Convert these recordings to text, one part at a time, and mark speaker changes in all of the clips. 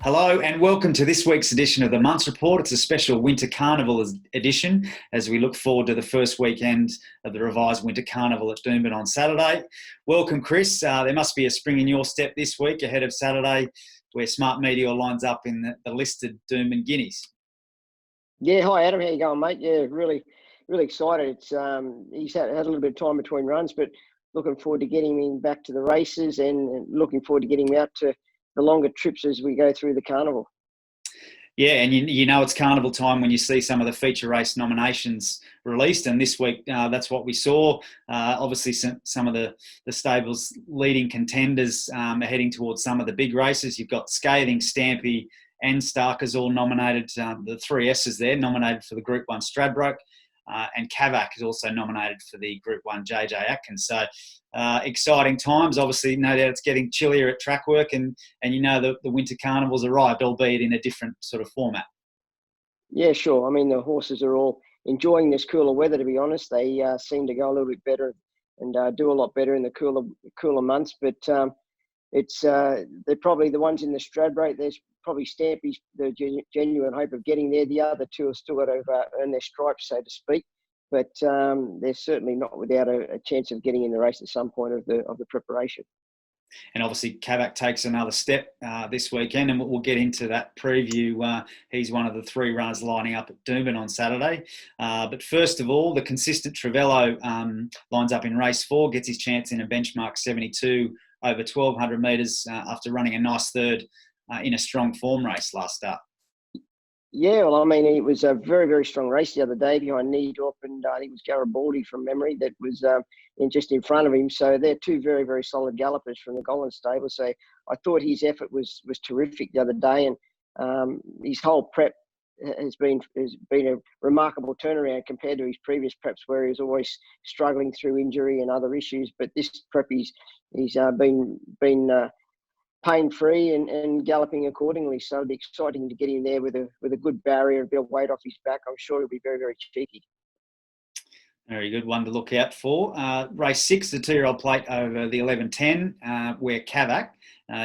Speaker 1: Hello and welcome to this week's edition of the Munce Report. It's a special Winter Carnival edition as we look forward to the first weekend of the revised Winter Carnival at Doomben on Saturday. Welcome, Chris. There must be a spring in your step this week ahead of Saturday where Smart Meteor lines up in the listed Doomben Guineas.
Speaker 2: Yeah, hi Adam, how you going, mate? Yeah, really excited. It's he's had a little bit of time between runs, but looking forward to getting him back to the races and looking forward to getting him out to the longer trips as we go through the carnival.
Speaker 1: Yeah, and you know it's carnival time when you see some of the feature race nominations released, and this week that's what we saw. Obviously, some of the stables' leading contenders are heading towards some of the big races. You've got Scathing, Stampy and Starkers all nominated, the three S's there, nominated for the Group 1 Stradbroke, and Kavak is also nominated for the Group 1 JJ Atkins. So exciting times. Obviously, no doubt it's getting chillier at track work, and you know the Winter Carnival's arrived, albeit in a different sort of format.
Speaker 2: Yeah, sure. I mean, the horses are all enjoying this cooler weather, to be honest. They seem to go a little bit better and do a lot better in the cooler months, but it's they're probably the ones in the Stradbroke. There's probably Stampy's the genuine hope of getting there. The other two have still got to earn their stripes, so to speak. But they're certainly not without a chance of getting in the race at some point of the preparation.
Speaker 1: And obviously, Kavak takes another step this weekend, and we'll get into that preview. He's one of the three runners lining up at Doomben on Saturday. But first of all, the consistent TREVELLO lines up in race 4, gets his chance in a benchmark 72 over 1,200 metres after running a nice third in a strong form race last start.
Speaker 2: Yeah, well, I mean, it was a very strong race the other day behind Needorp, and I think it was Garibaldi from memory that was just in front of him. So they're two very solid gallopers from the Golden stable. So I thought his effort was terrific the other day, and his whole prep has been a remarkable turnaround compared to his previous preps where he was always struggling through injury and other issues. But this prep he's been pain-free and galloping accordingly. So it'll be exciting to get him there with a good barrier, a bit of weight off his back. I'm sure he'll be very cheeky.
Speaker 1: Very good one to look out for. Race 6, the 2-year-old plate over the 11:10, where Kavak,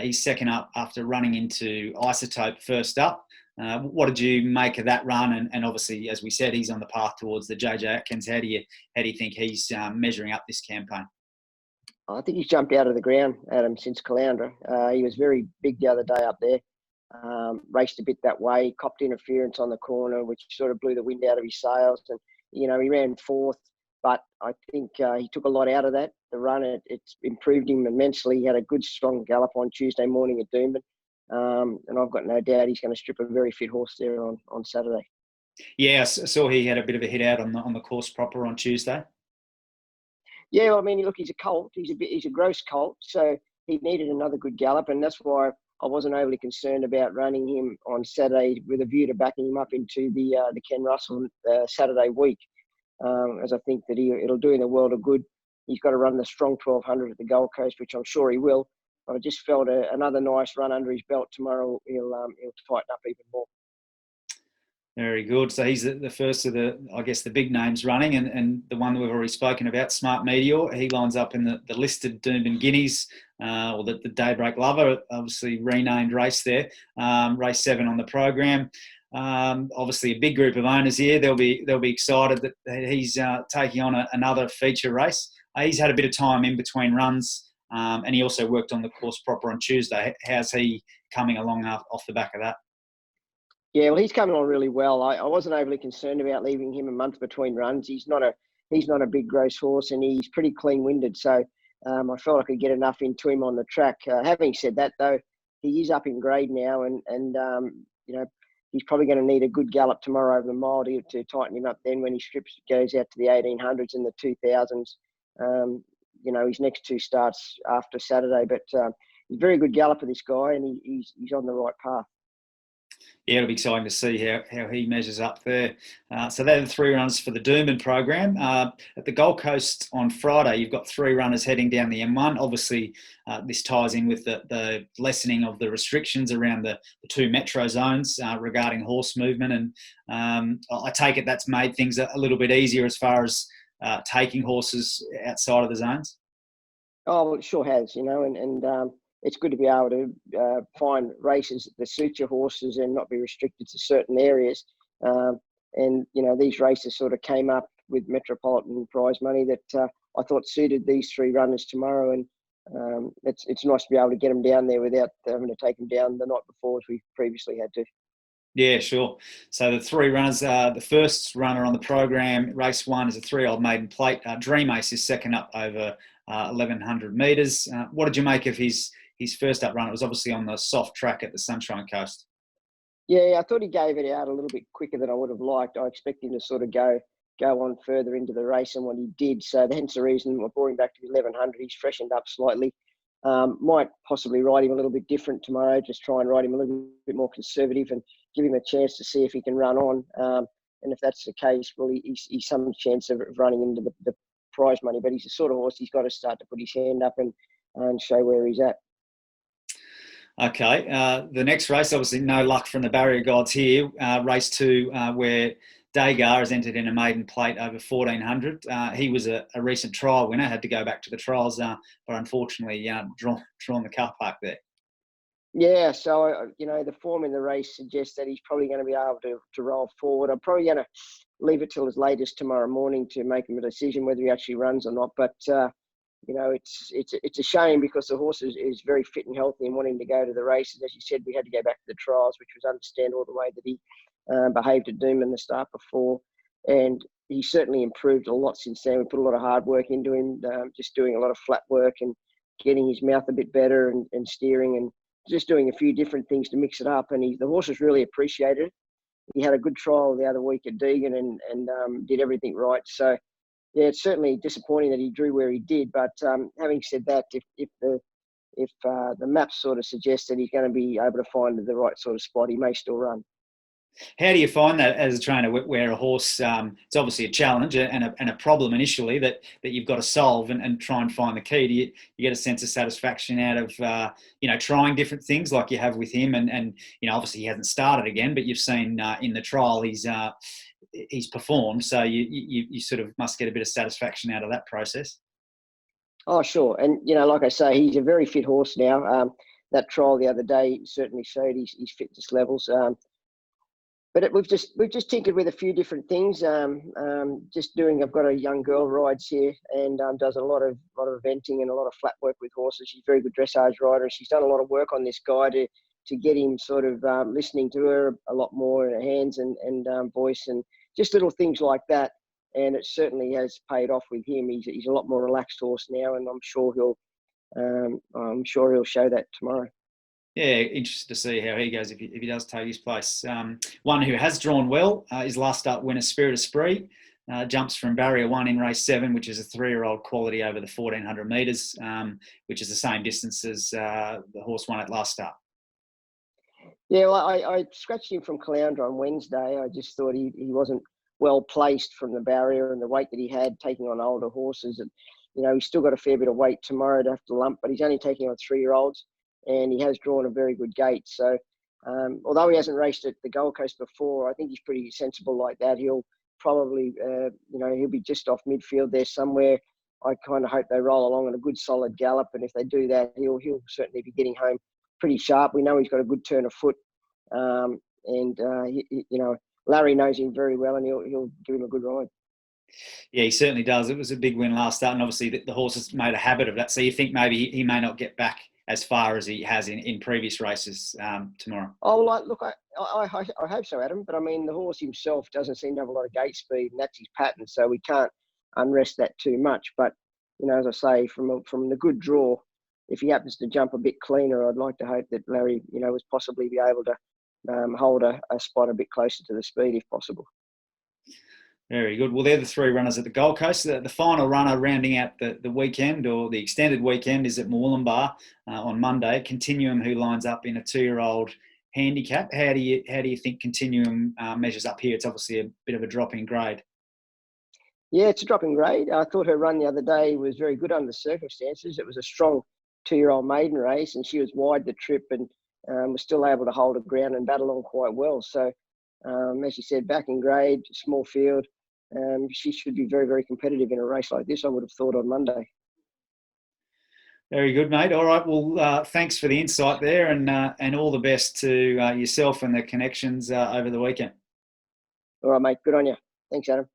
Speaker 1: he's second up after running into Isotope first up. What did you make of that run? And obviously, as we said, he's on the path towards the JJ Atkins. How do you think he's measuring up this campaign?
Speaker 2: I think he's jumped out of the ground, Adam, since Caloundra. He was very big the other day up there. Raced a bit that way, copped interference on the corner, which sort of blew the wind out of his sails. And, you know, he ran 4th, but I think he took a lot out of that. The run, it's improved him immensely. He had a good, strong gallop on Tuesday morning at Doomben. And I've got no doubt he's going to strip a very fit horse there on Saturday.
Speaker 1: Yeah, I saw he had a bit of a hit out on the course proper on Tuesday.
Speaker 2: Yeah, well, I mean, look, he's a colt. He's a gross colt, so he needed another good gallop, and that's why I wasn't overly concerned about running him on Saturday with a view to backing him up into the Ken Russell Saturday week, as I think that it'll do him a world of good. He's got to run the strong 1,200 at the Gold Coast, which I'm sure he will. But I just felt another nice run under his belt tomorrow. He'll tighten up even more.
Speaker 1: Very good. So he's the first of the big names running, and the one that we've already spoken about, Smart Meteor. He lines up in the listed Doomben Guineas, or the Daybreak Lover, obviously renamed race there. Race 7 on the program. Obviously a big group of owners here. They'll be excited that he's taking on another feature race. He's had a bit of time in between runs, and he also worked on the course proper on Tuesday. How's he coming along off the back of that?
Speaker 2: Yeah, well, he's coming on really well. I wasn't overly concerned about leaving him a month between runs. He's not a big gross horse, and he's pretty clean-winded. So I felt I could get enough into him on the track. Having said that, though, he is up in grade now, and you know, he's probably going to need a good gallop tomorrow over the mile to tighten him up. Then when he goes out to the 1800s and the 2000s, you know, his next 2 starts after Saturday. But he's a very good galloper, this guy, and he's on the right path.
Speaker 1: Yeah, it'll be exciting to see how he measures up there. So they're the 3 runners for the Doomben program. At the Gold Coast on Friday, you've got 3 runners heading down the M1. Obviously, this ties in with the lessening of the restrictions around the 2 metro zones regarding horse movement. And I take it that's made things a little bit easier as far as taking horses outside of the zones.
Speaker 2: Oh, well, it sure has, you know, and it's good to be able to find races that suit your horses and not be restricted to certain areas. And these races sort of came up with Metropolitan prize money that I thought suited these 3 runners tomorrow, and it's nice to be able to get them down there without having to take them down the night before as we previously had to.
Speaker 1: Yeah, sure. So the 3 runners, the first runner on the program, race 1, is a 3-year-old maiden plate. DREAMACE is second up over 1,100 metres. What did you make of his first up run? It was obviously on the soft track at the Sunshine Coast.
Speaker 2: Yeah, I thought he gave it out a little bit quicker than I would have liked. I expected him to sort of go on further into the race than what he did. So hence the reason I brought him back to 1,100. He's freshened up slightly. Might possibly ride him a little bit different tomorrow, just try and ride him a little bit more conservative and give him a chance to see if he can run on. And if that's the case, well, he's some chance of running into the prize money. But he's the sort of horse he's got to start to put his hand up and show where he's at.
Speaker 1: Okay, the next race, obviously no luck from the barrier gods here. Race 2, where DEGAS has entered in a maiden plate over 1,400. He was a recent trial winner, had to go back to the trials, but unfortunately drawn the car park there.
Speaker 2: Yeah, so, the form in the race suggests that he's probably going to be able to roll forward. I'm probably going to leave it till as late as tomorrow morning to make him a decision whether he actually runs or not. But, it's a shame because the horse is very fit and healthy and wanting to go to the races. As you said, we had to go back to the trials, which was understandable the way that he behaved at Doomben the start before. And he certainly improved a lot since then. We put a lot of hard work into him, just doing a lot of flat work and getting his mouth a bit better and steering and just doing a few different things to mix it up. And the horse has really appreciated it. He had a good trial the other week at Deagon and did everything right. So, yeah, it's certainly disappointing that he drew where he did. But having said that, if the map sort of suggests that he's going to be able to find the right sort of spot, he may still run.
Speaker 1: How do you find that as a trainer, where a horse, it's obviously a challenge and a problem initially that you've got to solve and try and find the key? Do you get a sense of satisfaction out of, trying different things like you have with him? And obviously he hasn't started again, but you've seen in the trial he's performed. So you sort of must get a bit of satisfaction out of that process.
Speaker 2: Oh, sure. And, like I say, he's a very fit horse now. That trial the other day certainly showed his fitness levels. But we've just tinkered with a few different things. I've got a young girl rides here and does a lot of eventing and a lot of flat work with horses. She's a very good dressage rider. She's done a lot of work on this guy to get him sort of listening to her a lot more in her hands and voice and just little things like that. And it certainly has paid off with him. He's a lot more relaxed horse now, and I'm sure he'll show that tomorrow.
Speaker 1: Yeah, interested to see how he goes if he does take his place. One who has drawn well is last up winner Spirit of Spree. Jumps from barrier 1 in race 7, which is a 3-year-old quality over the 1,400 metres, which is the same distance as the horse won at last up.
Speaker 2: Yeah, well, I scratched him from Caloundra on Wednesday. I just thought he wasn't well placed from the barrier and the weight that he had taking on older horses. And, he's still got a fair bit of weight tomorrow to have to lump, but he's only taking on 3-year-olds. And he has drawn a very good gate. So although he hasn't raced at the Gold Coast before, I think he's pretty sensible like that. He'll probably, he'll be just off midfield there somewhere. I kind of hope they roll along on a good solid gallop. And if they do that, he'll certainly be getting home pretty sharp. We know he's got a good turn of foot. Larry knows him very well and he'll give him a good ride.
Speaker 1: Yeah, he certainly does. It was a big win last start, and obviously the horse has made a habit of that. So you think maybe he may not get back as far as he has in previous races tomorrow?
Speaker 2: Oh, well, look, I hope so, Adam. But I mean, the horse himself doesn't seem to have a lot of gate speed, and that's his pattern. So we can't unrest that too much. But as I say, from the good draw, if he happens to jump a bit cleaner, I'd like to hope that Larry, was possibly be able to hold a spot a bit closer to the speed if possible.
Speaker 1: Very good. Well, they're the 3 runners at the Gold Coast. The final runner rounding out the weekend, or the extended weekend, is at Moolumbar on Monday. Continuum, who lines up in a 2-year-old handicap. How do you think Continuum measures up here? It's obviously a bit of a drop in grade.
Speaker 2: Yeah, it's a drop in grade. I thought her run the other day was very good under the circumstances. It was a strong 2-year-old maiden race, and she was wide the trip and was still able to hold her ground and battle on quite well. So, as you said, back in grade, small field. She should be very, very competitive in a race like this, I would have thought, on Monday.
Speaker 1: Very good, mate. All right. Well, thanks for the insight there, and all the best to yourself and the connections over the weekend.
Speaker 2: All right, mate. Good on you. Thanks, Adam.